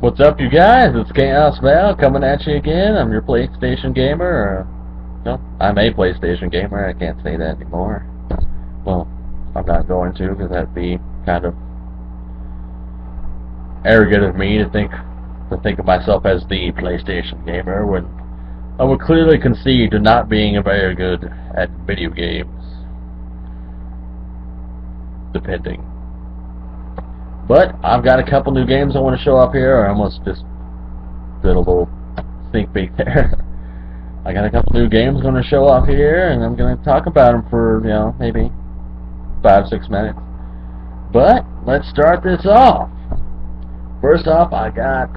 What's up, you guys? It's ChaosVal's coming at you again. I'm your PlayStation gamer. No, I'm a PlayStation gamer. I can't say that anymore. Well, I'm not going to, because that'd be kind of arrogant of me to think of myself as the PlayStation gamer when I would clearly concede to not being very good at video games, depending. But I've got a couple new games I want to show up here. I almost just did a little sneak peek there. I got a couple new games going to show up here, and I'm going to talk about them for, maybe 5-6 minutes. But let's start this off. First off, I got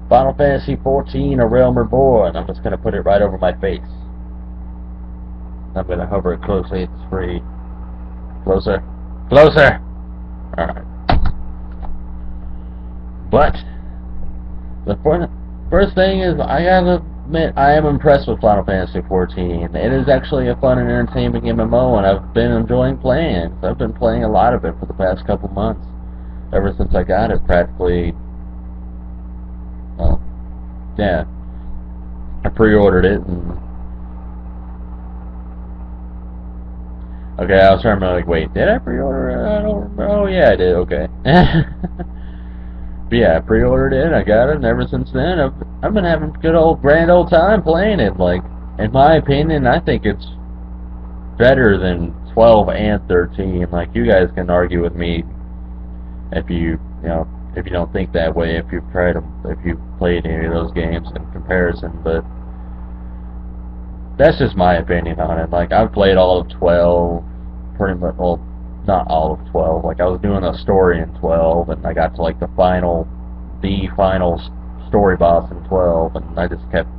Final Fantasy XIV: A Realm Reborn. I'm just going to put it right over my face. I'm going to hover it closely. It's free. Closer. Closer! Alright. But the first thing is, I gotta admit, I am impressed with Final Fantasy XIV. It is actually a fun and entertaining MMO, and I've been enjoying playing it. I've been playing a lot of it for the past couple months. Ever since I got it, practically. Well, yeah. I pre-ordered it, and okay, I was trying to wait, did I pre-order it? I don't remember. Oh, yeah, I did, okay. But yeah, I pre-ordered it, I got it, and ever since then, I've been having a grand old time playing it. Like, in my opinion, I think it's better than 12 and 13. Like, you guys can argue with me if you don't think that way, if you've played any of those games in comparison, but that's just my opinion on it. Like, I've played all of 12, pretty much, well, not all of 12. Like, I was doing a story in 12, and I got to, like, the final story boss in 12, and I just kept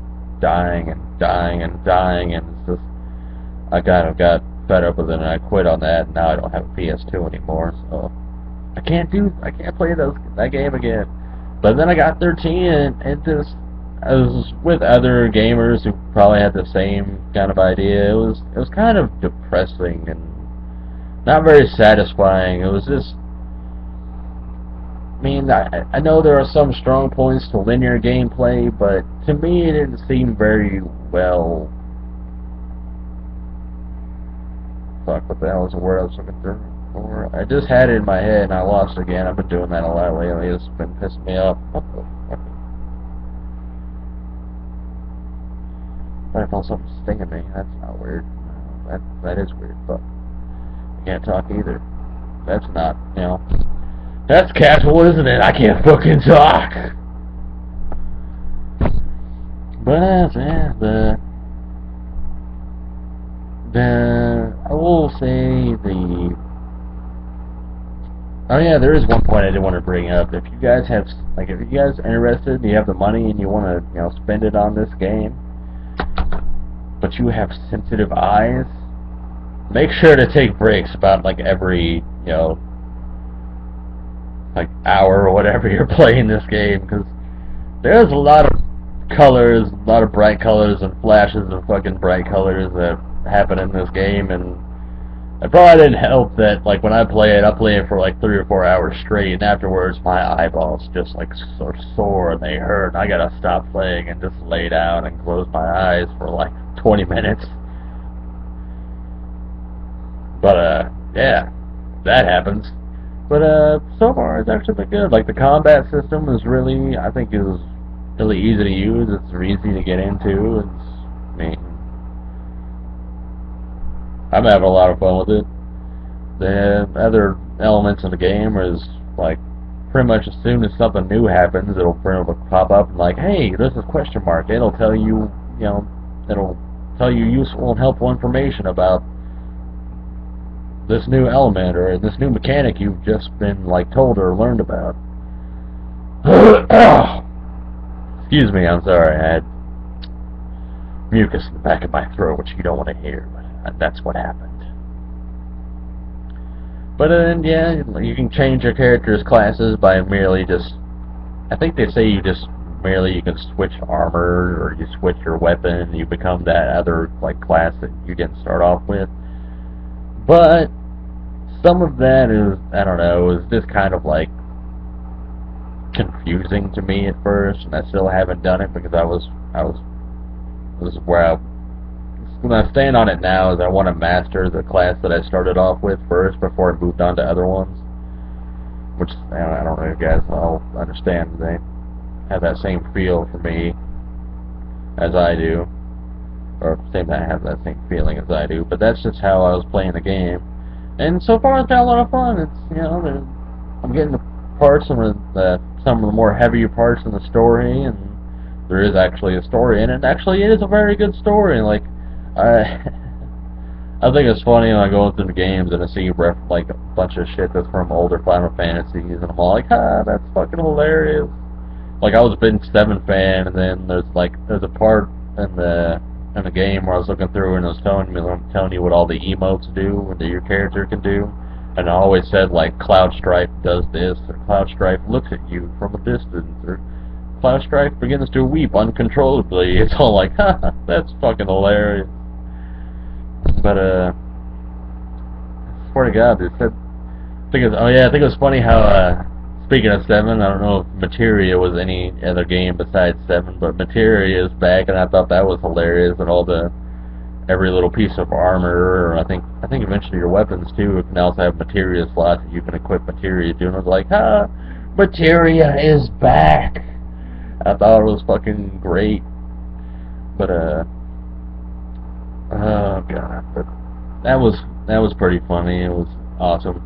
dying and dying and dying, and it's just, I kind of got fed up with it, and I quit on that, and now I don't have a PS2 anymore, so I can't play that game again. But then I got 13, and it just, I was with other gamers who probably had the same kind of idea. It was kind of depressing and not very satisfying. It was just, I mean, I know there are some strong points to linear gameplay, but to me it didn't seem very well. Fuck, what the hell is the word I was looking for? I just had it in my head and I lost it again. I've been doing that a lot lately. It's been pissing me off. What the fuck? I felt something stinging me. That's not weird. That is weird. Fuck. I can't talk either. That's not, that's casual, isn't it? I can't fucking talk. But yeah, I will say oh yeah, there is one point I did want to bring up. If you guys are interested, you have the money and you want to, spend it on this game, but you have sensitive eyes, make sure to take breaks about every, hour or whatever you're playing this game, because there's a lot of colors, a lot of bright colors and flashes of fucking bright colors that happen in this game, and it probably didn't help that, when I play it for 3 or 4 hours straight, and afterwards my eyeballs just so sore and they hurt, and I gotta stop playing and just lay down and close my eyes for 20 minutes. But yeah, that happens. But so far it's actually been good. The combat system is really, I think, is really easy to use. It's easy to get into. I'm having a lot of fun with it. The other elements in the game is pretty much as soon as something new happens, it'll pop up and hey, this is question mark. It'll tell you, it'll tell you useful and helpful information about this new element or this new mechanic you've just been told or learned about. Excuse me, I'm sorry. I had mucus in the back of my throat, which you don't want to hear, but that's what happened. But then, yeah, you can change your character's classes by merely just, I think they say you can switch armor, or you switch your weapon, and you become that other class that you didn't start off with. But some of that is, I don't know, is just kind of confusing to me at first, and I still haven't done it because this is where when I stand on it now is I want to master the class that I started off with first before I moved on to other ones. Which, I don't know if you guys all understand, they have that same feel for me as I do. Or same time have that same feeling as I do. But that's just how I was playing the game. And so far it's got a lot of fun. It's, I'm getting the parts, some of the more heavier parts in the story, and there is actually a story, and it actually is a very good story. Like, I think it's funny when I go through the games and I see like a bunch of shit that's from older Final Fantasies, and I'm all like, that's fucking hilarious. Like, I was a big 7 fan, and then there's a part in the game where I was looking through and it was telling you what all the emotes do, and that your character can do, and I always said like Cloud Strife does this, or Cloud Strife looks at you from a distance, or Cloud Strife begins to weep uncontrollably. It's all like, that's fucking hilarious. But swear to God, they said, I think it was funny how, speaking of 7, I don't know if Materia was any other game besides 7, but Materia is back, and I thought that was hilarious, and every little piece of armor, or I think eventually your weapons too, can also have Materia slots that you can equip Materia to, and I was like, Materia is back! I thought it was fucking great. But, oh god, but that was pretty funny. It was awesome.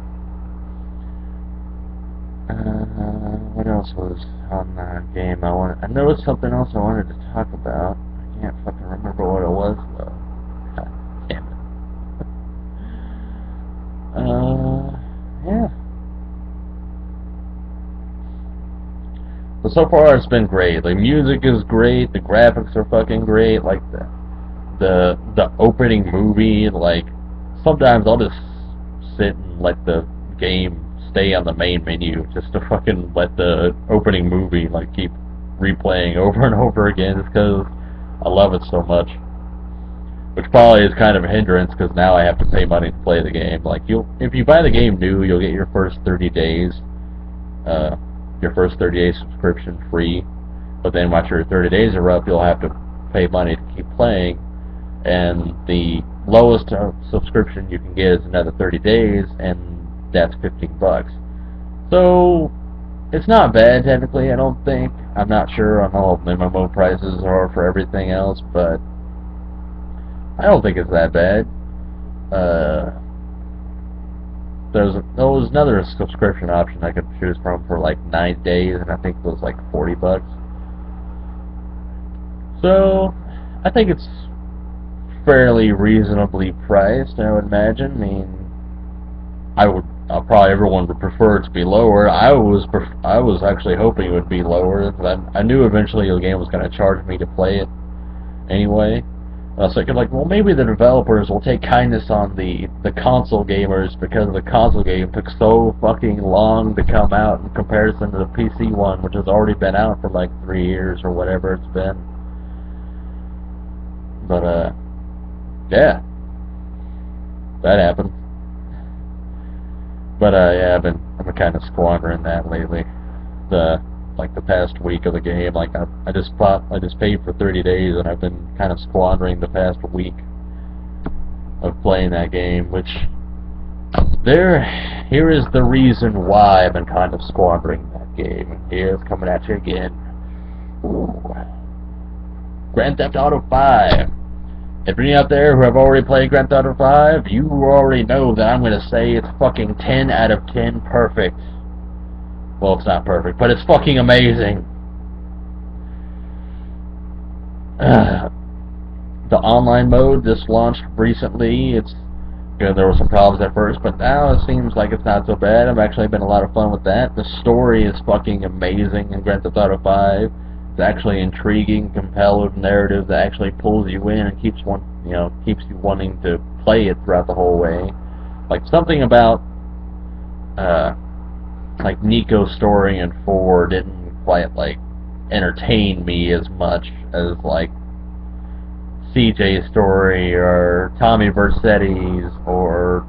What else was on the game? I noticed something else I wanted to talk about. I can't fucking remember what it was though. God damn it. Yeah. But so far it's been great. Like, music is great, the graphics are fucking great, like the opening movie, like, sometimes I'll just sit and let the game stay on the main menu just to fucking let the opening movie, like, keep replaying over and over again just because I love it so much. Which probably is kind of a hindrance because now I have to pay money to play the game. Like, if you buy the game new, you'll get your first 30 days, your first 30-day subscription free, but then once your 30 days are up, you'll have to pay money to keep playing, and the lowest subscription you can get is another 30 days, and that's $15. So, it's not bad, technically, I don't think. I'm not sure on all MMO prices are for everything else, but I don't think it's that bad. There was another subscription option I could choose from for like 9 days, and I think it was like $40. So, I think it's fairly reasonably priced, I would imagine. I mean, probably everyone would prefer it to be lower. I was actually hoping it would be lower, because I knew eventually the game was going to charge me to play it anyway. I was thinking, like, well, maybe the developers will take kindness on the console gamers, because the console game took so fucking long to come out in comparison to the PC one, which has already been out for like 3 years or whatever it's been. But, yeah. That happened. But, yeah, I've been kind of squandering that lately. The past week of the game, like, I just paid for 30 days, and I've been kind of squandering the past week of playing that game, which, here is the reason why I've been kind of squandering that game. Here's coming at you again. Ooh. Grand Theft Auto 5. If any out there who have already played Grand Theft Auto 5, you already know that I'm going to say it's fucking 10 out of 10 perfect. Well, it's not perfect, but it's fucking amazing. The online mode just launched recently. There were some problems at first, but now it seems like it's not so bad. I've actually been a lot of fun with that. The story is fucking amazing in Grand Theft Auto 5. It's actually intriguing, compelling narrative that actually pulls you in and keeps you wanting to play it throughout the whole way. Like, something about like Nico's story in 4 didn't quite like entertain me as much as like CJ's story or Tommy Vercetti's or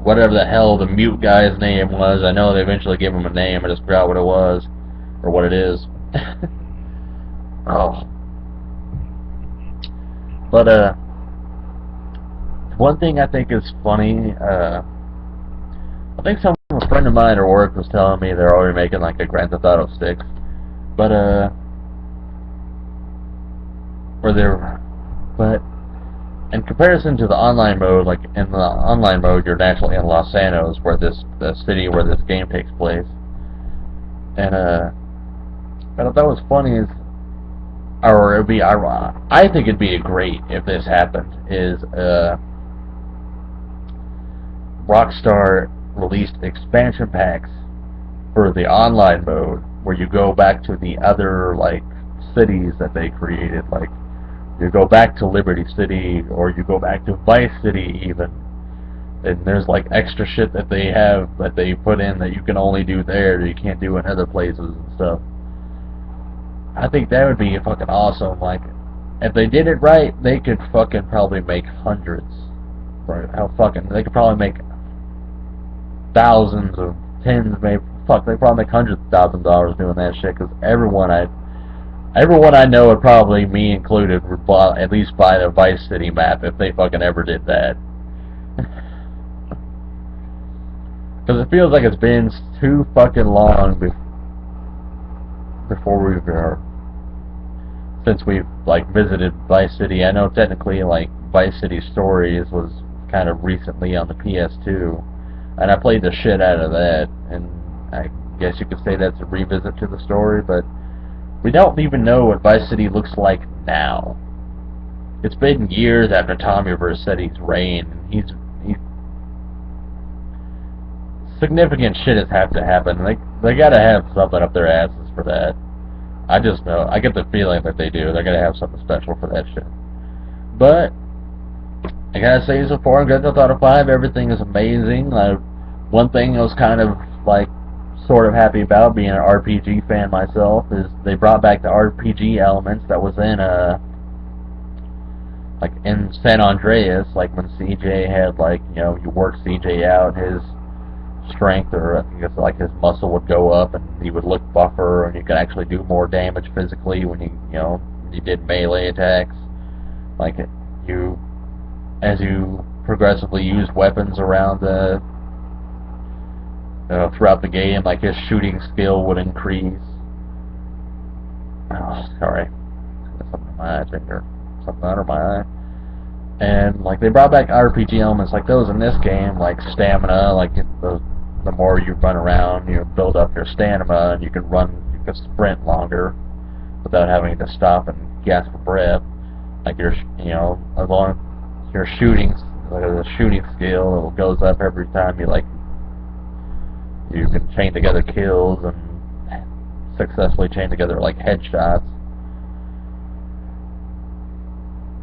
whatever the hell the mute guy's name was. I know they eventually gave him a name, I just forgot what it was. for what it is. Oh. But, one thing I think is funny, I think a friend of mine at work was telling me they're already making like a Grand Theft Auto 6, but, but in comparison to the online mode, like in the online mode, you're naturally in Los Santos, where the city where this game takes place, and, what I thought was funny is, or it'd be, I think it'd be great if this happened, is, Rockstar released expansion packs for the online mode, where you go back to the other, like, cities that they created, like, you go back to Liberty City, or you go back to Vice City, even, and there's, like, extra shit that they have, that they put in that you can only do there, that you can't do in other places and stuff. I think that would be fucking awesome. Like, if they did it right, they could fucking probably make hundreds. Right? They could probably make thousands of tens, maybe, they probably make hundreds of thousands of dollars doing that shit, because everyone I know, and probably me included, would at least buy the Vice City map if they fucking ever did that. Because it feels like it's been too fucking long since we've, like, visited Vice City. I know technically, like, Vice City Stories was kind of recently on the PS2, and I played the shit out of that, and I guess you could say that's a revisit to the story, but we don't even know what Vice City looks like now. It's been years after Tommy Vercetti's reign, and he's significant shit has have to happen. They gotta have something up their asses for that. I just know. I get the feeling that they do. They're gonna have something special for that shit. But I gotta say, so far in Grand Theft Auto 5, everything is amazing. One thing I was kind of, like, sort of happy about, being an RPG fan myself, is they brought back the RPG elements that was in, like, in San Andreas, like when CJ had, like, you know, you work CJ out, his strength, or I think it's like his muscle would go up, and he would look buffer, and you could actually do more damage physically when you did melee attacks. Like, as you progressively use weapons around throughout the game, like, his shooting skill would increase. Oh, sorry, something in my eye, something under my eye. And, like, they brought back RPG elements like those in this game, like stamina. Like, the more you run around, you build up your stamina, and you can sprint longer without having to stop and gasp for breath. Like, as long as your shooting, like, the shooting skill, it goes up every time you can chain together kills and successfully chain together, like, headshots.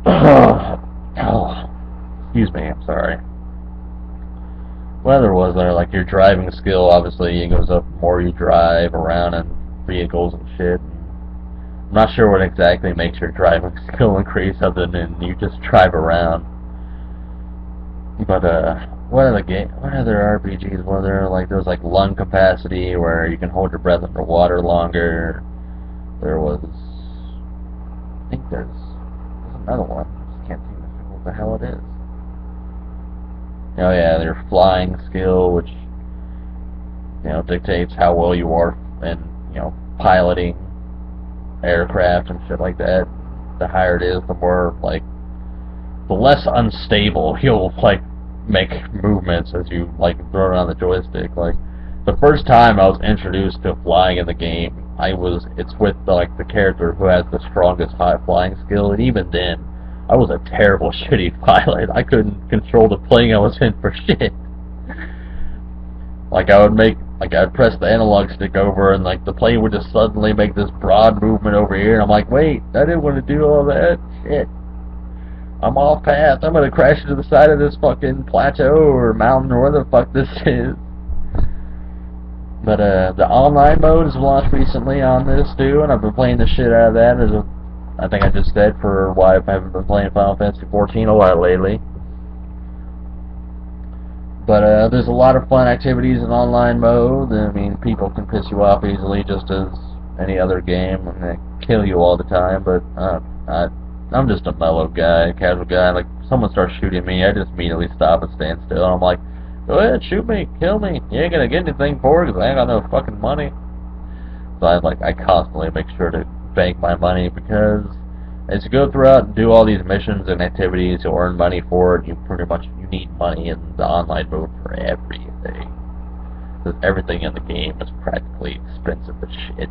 Oh, excuse me, I'm sorry. What other was there? Like, your driving skill, obviously, it goes up the more you drive around in vehicles and shit. I'm not sure what exactly makes your driving skill increase, other than you just drive around. But, what other RPGs were there? Like, there was, like, lung capacity, where you can hold your breath underwater longer. There was, I think there's another one. I just can't seem to figure what the hell it is. Oh yeah, their flying skill, which, dictates how well you are in, piloting aircraft and shit like that. The higher it is, the more, like, the less unstable you'll, like, make movements as you, like, throw around the joystick. Like, the first time I was introduced to flying in the game, it's with, the character who has the strongest high flying skill, and even then, I was a terrible, shitty pilot. I couldn't control the plane I was in for shit. Like, I'd press the analog stick over, and, like, the plane would just suddenly make this broad movement over here, and I'm like, wait, I didn't want to do all that. Shit. I'm off path. I'm gonna crash into the side of this fucking plateau or mountain or whatever the fuck this is. But, the online mode is launched recently on this, too, and I've been playing the shit out of that. I think I just said for why I haven't been playing Final Fantasy XIV a lot lately. But there's a lot of fun activities in online mode. I mean, people can piss you off easily, just as any other game. I'm gonna kill you all the time, but I'm just a mellow guy, casual guy. Like, someone starts shooting me, I just immediately stop and stand still. I'm like, go ahead, shoot me, kill me. You ain't gonna get anything for it because I ain't got no fucking money. So I constantly make sure to bank my money, because as you go throughout and do all these missions and activities, you'll earn money for it. You need money in the online mode for everything. Because everything in the game is practically expensive as shit.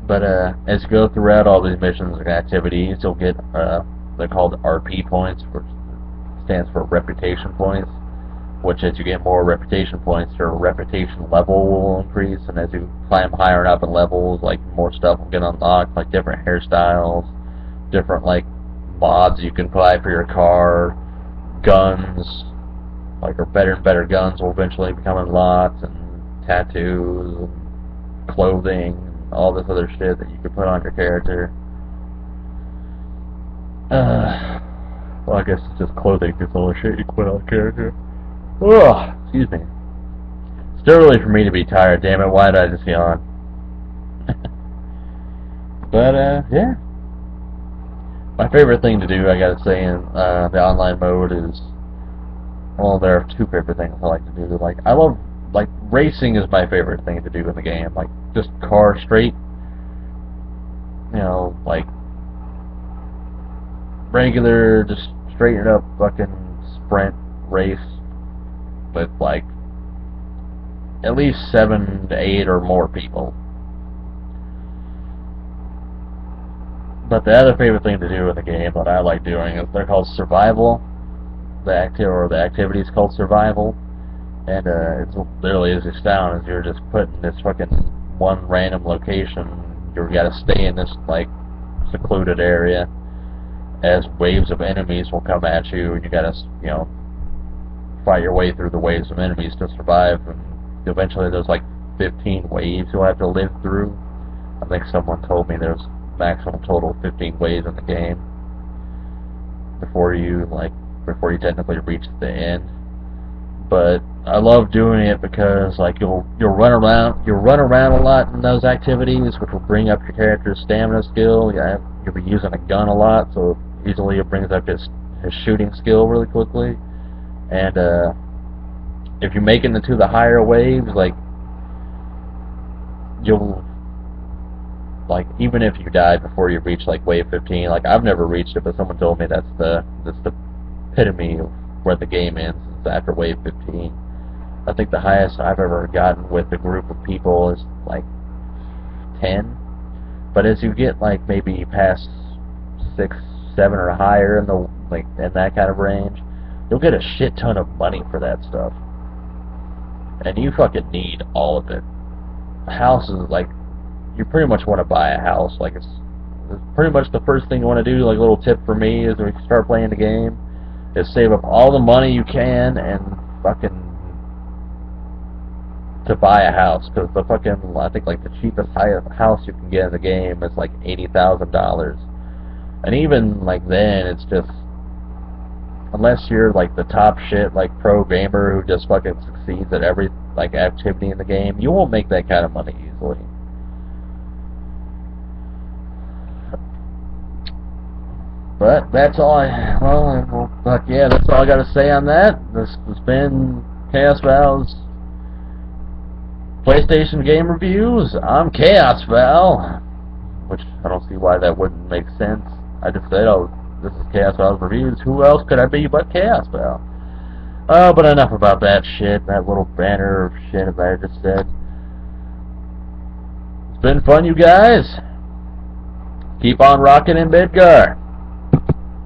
But as you go throughout all these missions and activities, you'll get they're called RP points, which stands for reputation points. Which, as you get more reputation points, your reputation level will increase, and as you climb higher up in levels, like, more stuff will get unlocked, like different hairstyles, different, like, mods you can buy for your car, guns, like, or better and better guns will eventually become unlocked, and tattoos, and clothing, and all this other shit that you can put on your character. Well, I guess it's just clothing, it's all the shit you can put on a character. Ugh, excuse me. It's still early for me to be tired, damn it, why did I just yawn? But, yeah. My favorite thing to do, I gotta say, in the online mode is, well, there are two favorite things I like to do. Like, I love, like, racing is my favorite thing to do in the game. Like, just car straight, you know, like, regular, just straighten up fucking sprint race with, like, at least 7 to 8 or more people. But the other favorite thing to do in the game that I like doing is they're called survival. The activity is called survival, and it's literally as it sounds. You're just put in this fucking one random location. You gotta stay in this, like, secluded area, as waves of enemies will come at you, and you gotta, you know, fight your way through the waves of enemies to survive. And eventually there's like 15 waves you'll have to live through. I think someone told me there's maximum total of 15 waves in the game before you technically reach the end. But I love doing it because, like, you'll run around a lot in those activities, which will bring up your character's stamina skill. You'll be using a gun a lot, so easily it brings up his shooting skill really quickly. And if you make it into the higher waves, like, you'll, like, even if you die before you reach, like, wave 15, like, I've never reached it, but someone told me that's the epitome of where the game ends, is after wave 15. I think the highest I've ever gotten with a group of people is, like, 10. But as you get, like, maybe past 6, 7 or higher in the, like, in that kind of range, you'll get a shit ton of money for that stuff. And you fucking need all of it. Houses, like, you pretty much want to buy a house. Like, it's pretty much the first thing you want to do. Like, a little tip for me is when you start playing the game, is save up all the money you can and fucking to buy a house. Because the fucking, I think, like, the cheapest house you can get in the game is like $80,000. And even, like, then, it's just, unless you're, like, the top shit, like, pro gamer who just fucking succeeds at every, like, activity in the game, you won't make that kind of money easily. But that's all that's all I gotta say on that. This has been ChaosVal's PlayStation Game Reviews. I'm ChaosVal, which I don't see why that wouldn't make sense. I just said, oh, this is ChaosVal's Reviews. Who else could I be but ChaosVal? But enough about that shit, that little banner of shit that I just said. It's been fun, you guys. Keep on rocking in Midgar.